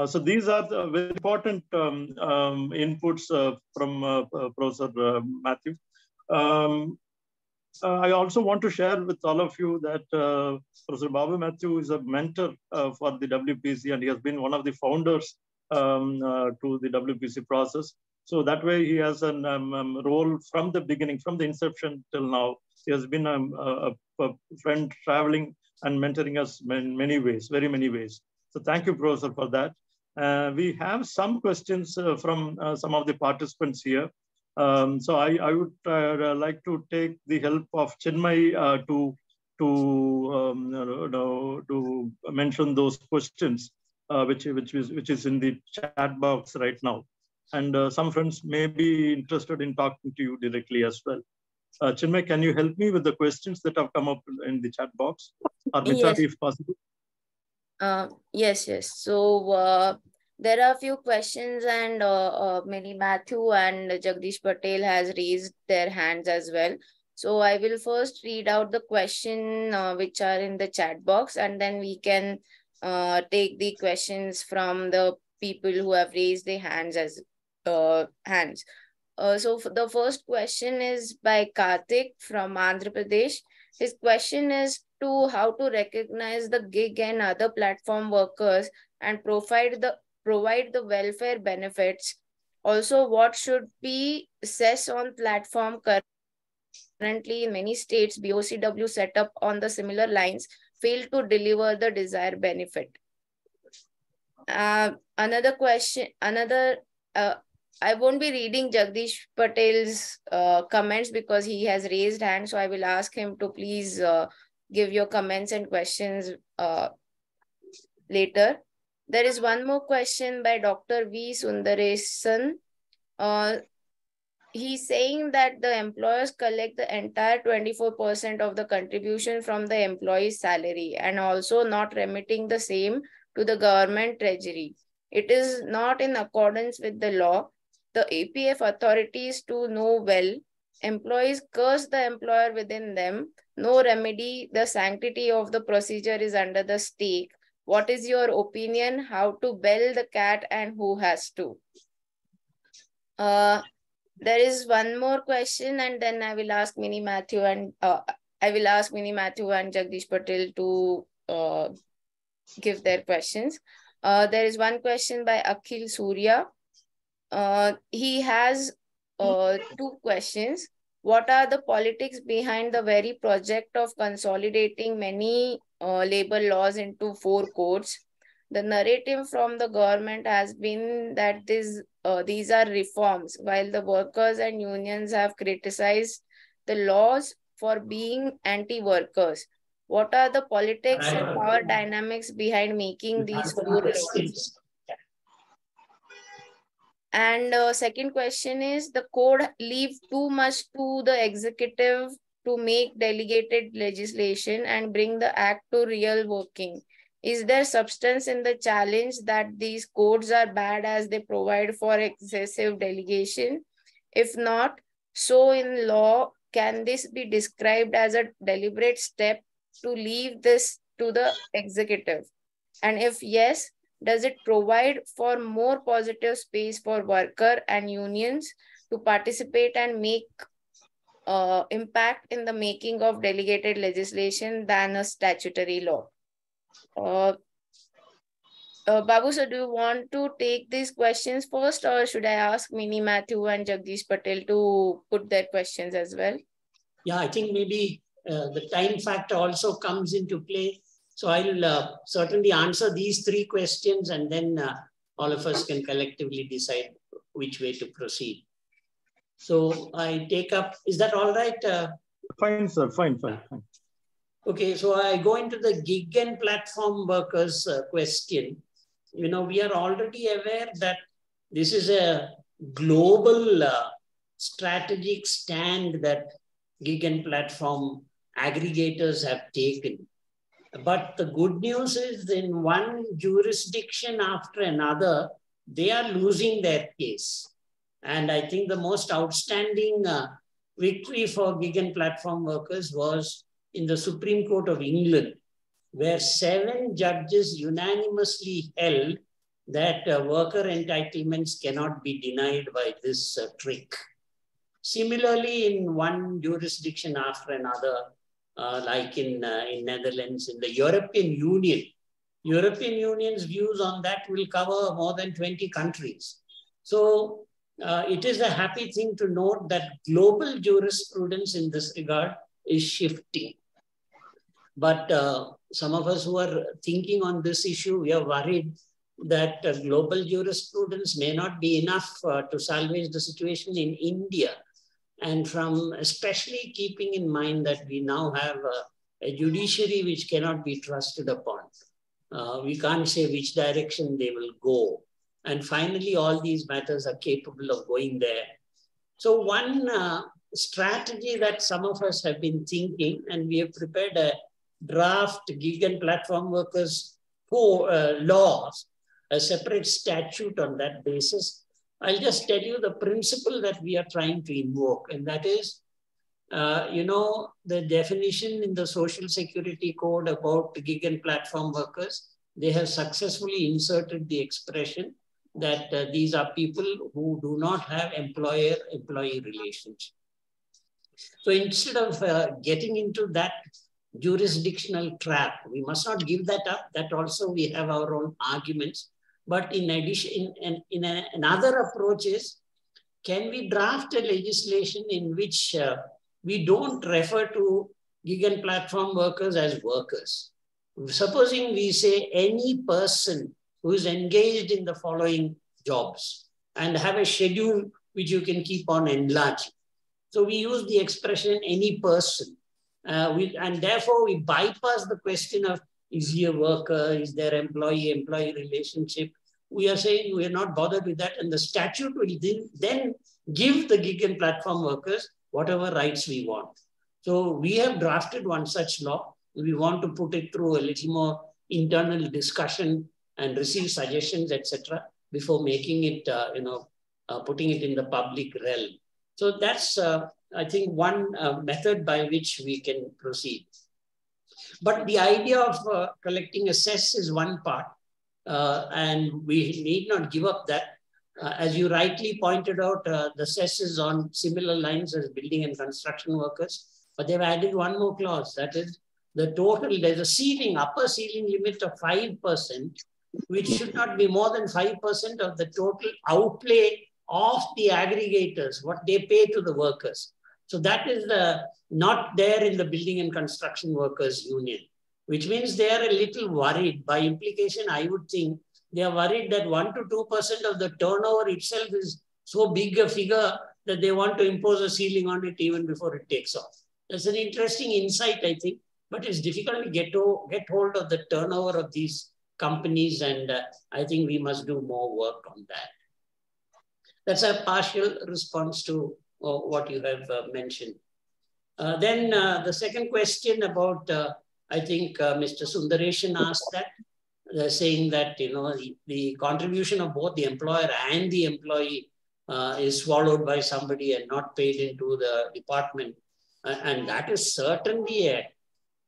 So these are the very important inputs from Professor Matthew. I also want to share with all of you that Professor Babu Matthew is a mentor for the WPC, and he has been one of the founders to the WPC process. So that way he has a role from the beginning, from the inception till now. He has been a friend traveling and mentoring us in many ways, very many ways. So thank you, Professor, for that. We have some questions from some of the participants here. So I would like to take the help of Chinmay to mention those questions, which is in the chat box right now, and some friends may be interested in talking to you directly as well. Chinmay, can you help me with the questions that have come up in the chat box, or Mithati, if possible? Yes. So there are a few questions, and Mini Matthew and Jagdish Patel has raised their hands as well. So I will first read out the question which are in the chat box, and then we can take the questions from the people who have raised their hands as hands. So the first question is by Karthik from Andhra Pradesh. His question is to how to recognize the gig and other platform workers and provide the welfare benefits. Also, what should be cess on platform? Currently in many states, BOCW set up on the similar lines fail to deliver the desired benefit. Another question, I won't be reading Jagdish Patel's comments because he has raised hand. So I will ask him to please give your comments and questions later. There is one more question by Dr. V. Sundaresan. He's saying that the employers collect the entire 24% of the contribution from the employee's salary and also not remitting the same to the government treasury. It is not in accordance with the law. The APF authorities to know well. Employees curse the employer within them. No remedy. The sanctity of the procedure is under the stake. What is your opinion? How to bell the cat and who has to? There is one more question, and then I will ask Mini Matthew and Jagdish Patel to give their questions. There is one question by Akhil Surya. He has two questions. What are the politics behind the very project of consolidating many labor laws into 4 codes? The narrative from the government has been that these are reforms, while the workers and unions have criticized the laws for being anti-workers. What are the politics and power dynamics behind making these 4 laws? And second question is, the code leave too much to the executive to make delegated legislation and bring the act to real working. Is there substance in the challenge that these codes are bad as they provide for excessive delegation? If not, so in law, can this be described as a deliberate step to leave this to the executive? And if yes, does it provide for more positive space for worker and unions to participate and make impact in the making of delegated legislation than a statutory law? Babu, sir, do you want to take these questions first, or should I ask Mini Matthew and Jagdish Patel to put their questions as well? Yeah, I think maybe the time factor also comes into play. So I'll certainly answer these 3 questions, and then all of us can collectively decide which way to proceed. So I take up, is that all right? Fine, sir, fine. Okay, so I go into the gig and platform workers question. You know, we are already aware that this is a global strategic stand that gig and platform aggregators have taken. But the good news is, in one jurisdiction after another, they are losing their case. And I think the most outstanding victory for gig and platform workers was in the Supreme Court of England, where 7 judges unanimously held that worker entitlements cannot be denied by this trick. Similarly, in one jurisdiction after another, like in Netherlands, in the European Union's views on that will cover more than 20 countries. So it is a happy thing to note that global jurisprudence in this regard is shifting. But some of us who are thinking on this issue, we are worried that global jurisprudence may not be enough to salvage the situation in India. And from especially keeping in mind that we now have a judiciary which cannot be trusted upon. We can't say which direction they will go. And finally, all these matters are capable of going there. So one strategy that some of us have been thinking, and we have prepared a draft gig and platform workers laws, a separate statute on that basis. I'll just tell you the principle that we are trying to invoke, and that is, the definition in the Social Security Code about gig and platform workers, they have successfully inserted the expression that these are people who do not have employer-employee relationship. So instead of getting into that jurisdictional trap, we must not give that up. That also we have our own arguments. But in addition, another approach is, can we draft a legislation in which we don't refer to gig and platform workers as workers? Supposing we say any person who is engaged in the following jobs and have a schedule which you can keep on enlarging. So we use the expression any person. And therefore we bypass the question of is he a worker, is there employee-employee relationship? We are saying we are not bothered with that, and the statute will then give the gig and platform workers whatever rights we want. So we have drafted one such law. We want to put it through a little more internal discussion and receive suggestions, etc., before making it, putting it in the public realm. So that's, I think, one method by which we can proceed. But the idea of collecting a cess is one part, and we need not give up that. As you rightly pointed out, the cess is on similar lines as building and construction workers, but they've added one more clause, that is the total, there's a ceiling, upper ceiling limit of 5%, which should not be more than 5% of the total outlay of the aggregators, what they pay to the workers. So that is not there in the Building and Construction Workers Union, which means they are a little worried. By implication, I would think they are worried that 1 to 2% of the turnover itself is so big a figure that they want to impose a ceiling on it even before it takes off. That's an interesting insight, I think, but it's difficult to get hold of the turnover of these companies, and I think we must do more work on that. That's a partial response to what you have mentioned. Then the second question about, I think Mr. Sundaresan asked that, saying that the contribution of both the employer and the employee is swallowed by somebody and not paid into the department. And that is certainly a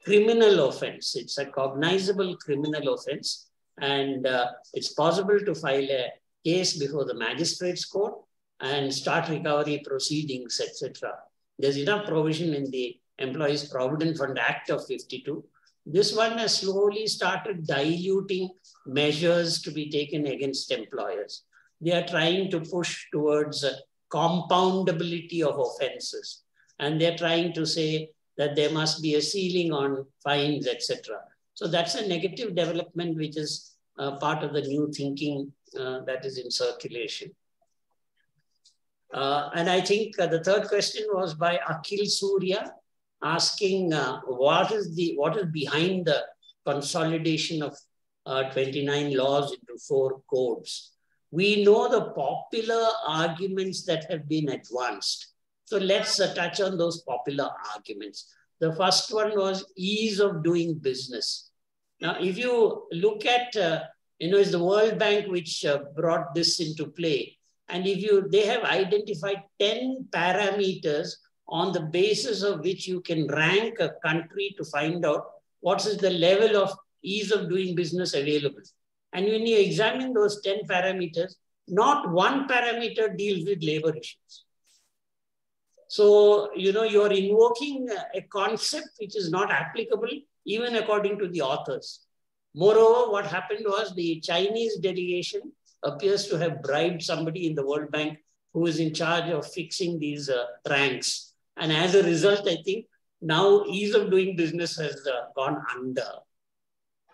criminal offense. It's a cognizable criminal offense. And it's possible to file a case before the magistrate's court and start recovery proceedings, etc. There's enough provision in the Employees Provident Fund Act of 52. This one has slowly started diluting measures to be taken against employers. They are trying to push towards compoundability of offenses. And they're trying to say that there must be a ceiling on fines, etc. So that's a negative development, which is part of the new thinking that is in circulation. And I think the third question was by Akhil Surya, asking what is behind the consolidation of 29 laws into 4 codes. We know the popular arguments that have been advanced. So let's touch on those popular arguments. The first one was ease of doing business. Now, if you look at, it's the World Bank which brought this into play. And they have identified 10 parameters on the basis of which you can rank a country to find out what is the level of ease of doing business available. And when you examine those 10 parameters, not one parameter deals with labor issues. So, you're invoking a concept which is not applicable even according to the authors. Moreover, what happened was the Chinese delegation appears to have bribed somebody in the World Bank who is in charge of fixing these ranks. And as a result, I think now ease of doing business has gone under.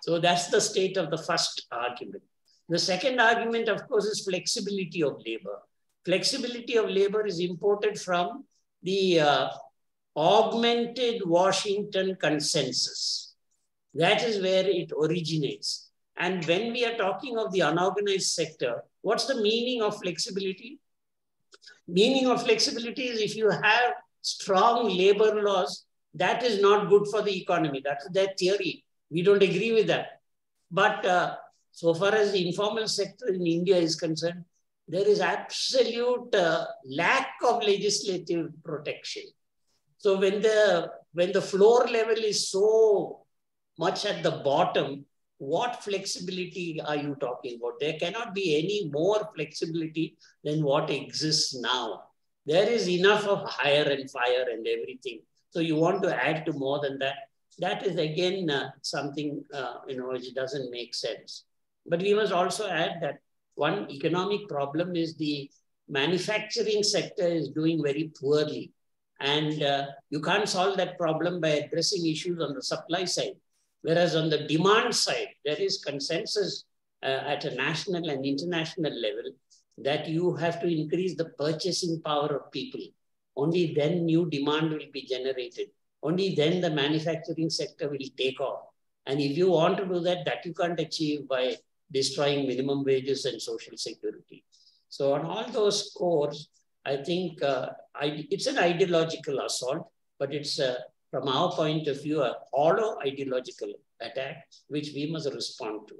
So that's the state of the first argument. The second argument, of course, is flexibility of labor. Flexibility of labor is imported from the augmented Washington consensus. That is where it originates. And when we are talking of the unorganized sector, what's the meaning of flexibility? Meaning of flexibility is if you have strong labor laws, that is not good for the economy. That's their theory. We don't agree with that. But so far as the informal sector in India is concerned, there is absolute lack of legislative protection. So when the floor level is so much at the bottom, what flexibility are you talking about? There cannot be any more flexibility than what exists now. There is enough of hire and fire and everything. So you want to add to more than that. That is again something which doesn't make sense. But we must also add that one economic problem is the manufacturing sector is doing very poorly. And you can't solve that problem by addressing issues on the supply side. Whereas on the demand side, there is consensus at a national and international level that you have to increase the purchasing power of people. Only then new demand will be generated. Only then the manufacturing sector will take off. And if you want to do that, that you can't achieve by destroying minimum wages and social security. So on all those scores, I think it's an ideological assault, but it's from our point of view, a hollow ideological attack, which we must respond to.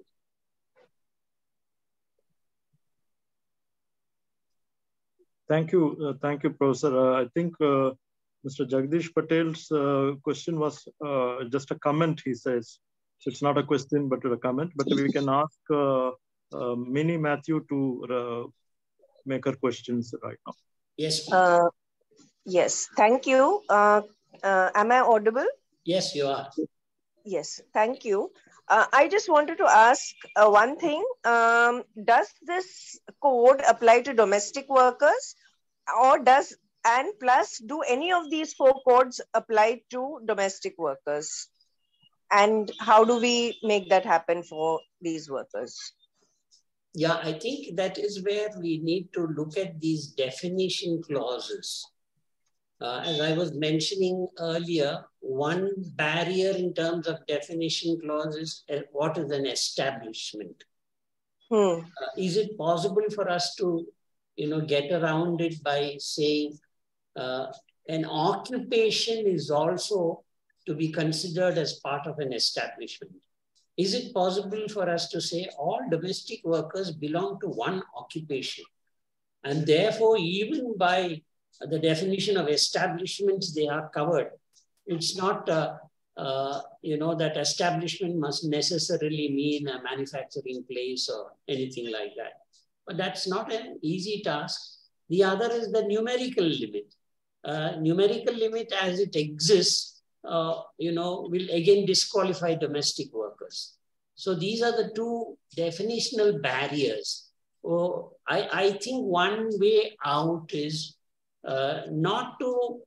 Thank you, Professor. I think Mr. Jagdish Patel's question was just a comment, he says. So it's not a question, but a comment. But we can ask Minnie Matthew to make her questions right now. Yes, yes, thank you. Am I audible? Yes, you are. Yes, thank you. I just wanted to ask one thing. Does this code apply to domestic workers, or do any of these 4 codes apply to domestic workers? And how do we make that happen for these workers? Yeah, I think that is where we need to look at these definition clauses. As I was mentioning earlier, one barrier in terms of definition clauses is what is an establishment? Is it possible for us to get around it by saying an occupation is also to be considered as part of an establishment? Is it possible for us to say all domestic workers belong to one occupation? And therefore, even by the definition of establishments, they are covered. It's not, that establishment must necessarily mean a manufacturing place or anything like that. But that's not an easy task. The other is the numerical limit. Numerical limit as it exists, will again disqualify domestic workers. So these are the 2 definitional barriers. I think one way out is not to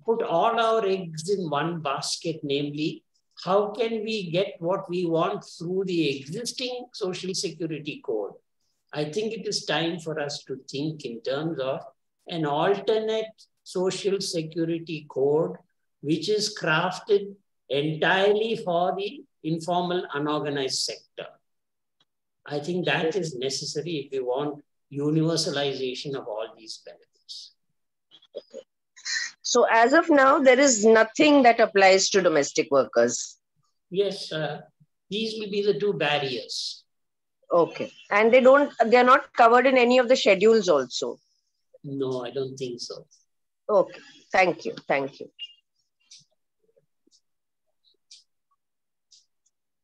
put all our eggs in one basket, namely, how can we get what we want through the existing Social Security Code? I think it is time for us to think in terms of an alternate Social Security Code, which is crafted entirely for the informal unorganized sector. I think that is necessary if we want universalization of all these benefits. So as of now, there is nothing that applies to domestic workers. Yes, these will be the 2 barriers. Okay. And they're not covered in any of the schedules also? No, I don't think so. Okay. Thank you. Thank you.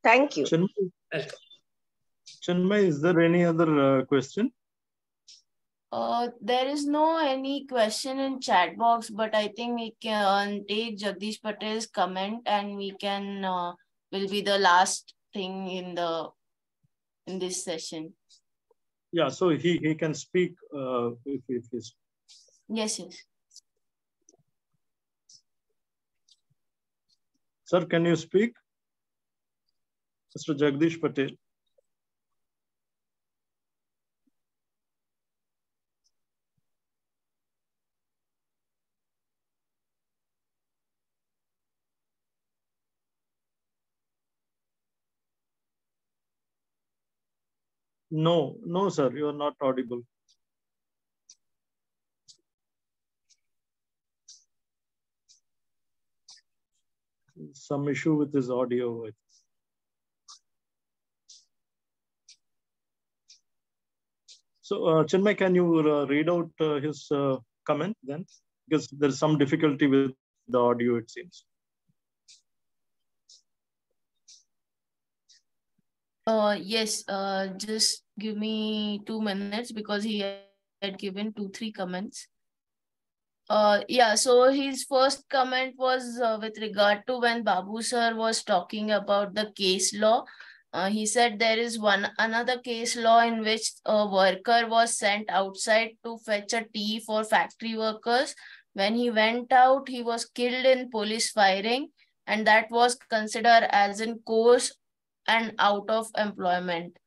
Thank you. Chinmay, is there any other question? There is no any question in chat box, but I think we can take Jagdish Patel's comment and we can will be the last thing in this session. Yeah, so he can speak if he's. Yes. Sir, can you speak? Mr. Jagdish Patel. No, no, sir, you are not audible. Some issue with his audio. So, Chinmay, can you read out his comment then? Because there's some difficulty with the audio, it seems. Yes, just give me 2 minutes because he had given 2-3 comments. Yeah, so his first comment was with regard to when Babu sir was talking about the case law. He said there is another case law in which a worker was sent outside to fetch a tea for factory workers. When he went out, he was killed in police firing, and that was considered as in course and out of employment.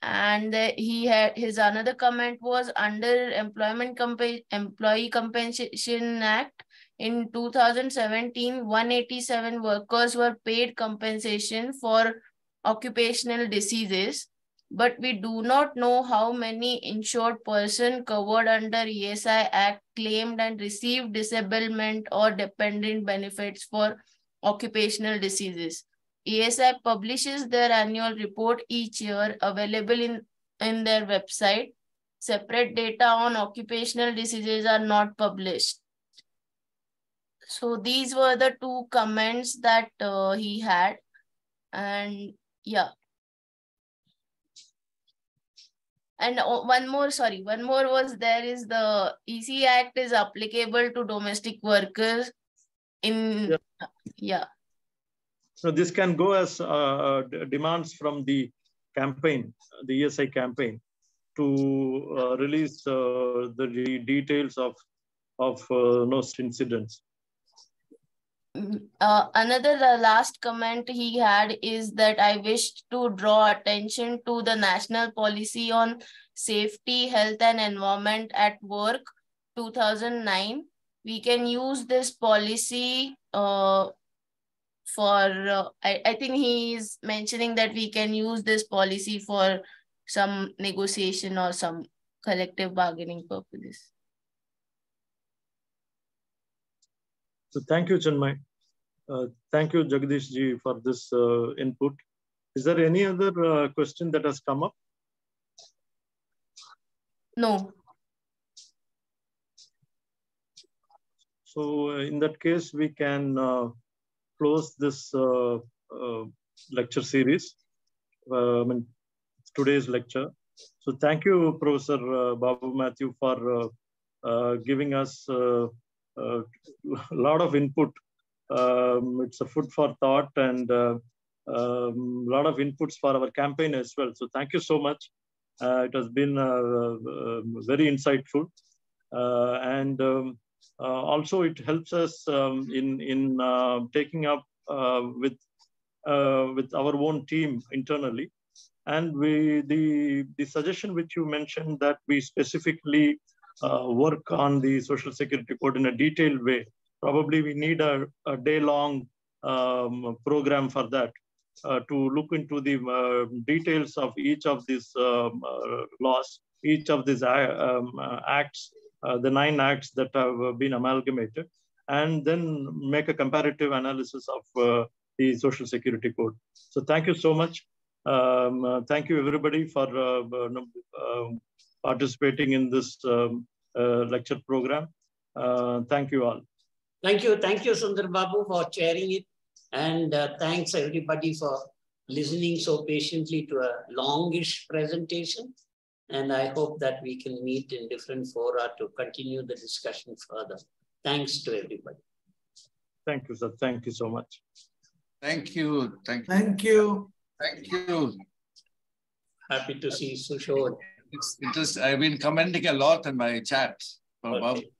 And his another comment was under Employee Compensation Act in 2017, 187 workers were paid compensation for occupational diseases, but we do not know how many insured person covered under ESI Act claimed and received disablement or dependent benefits for occupational diseases. ESI publishes their annual report each year, available in their website. Separate data on occupational diseases are not published. So these were the 2 comments that he had. And yeah. And one more was there is the EC Act is applicable to domestic workers in, yeah. So this can go as demands from the campaign, the ESI campaign, to release the details of most incidents. The last comment he had is that I wish to draw attention to the National Policy on Safety, Health and Environment at Work, 2009. We can use this policy I think he is mentioning that we can use this policy for some negotiation or some collective bargaining purposes. So thank you, Chinmay. Thank you, Jagdish ji, for this input. Is there any other question that has come up? No. So in that case, we can close this lecture series, today's lecture. So thank you, Professor Babu Matthew, for giving us a lot of input. It's a food for thought and a lot of inputs for our campaign as well. So thank you so much. It has been very insightful. Also, it helps us in taking up with our own team internally. And the suggestion which you mentioned that we specifically work on the Social Security Code in a detailed way. Probably we need a day-long program for that to look into the details of each of these laws, each of these acts, the 9 acts that have been amalgamated, and then make a comparative analysis of the Social Security Code. So thank you so much. Thank you everybody for participating in this lecture program. Thank you all. Thank you, Sundar Babu, for chairing it. And thanks everybody for listening so patiently to a longish presentation. And I hope that we can meet in different fora to continue the discussion further. Thanks to everybody. Thank you, sir. Thank you so much. Thank you. Thank you. Thank you. Thank you. Happy to see Sushod. It's I've been commenting a lot in my chat. Okay.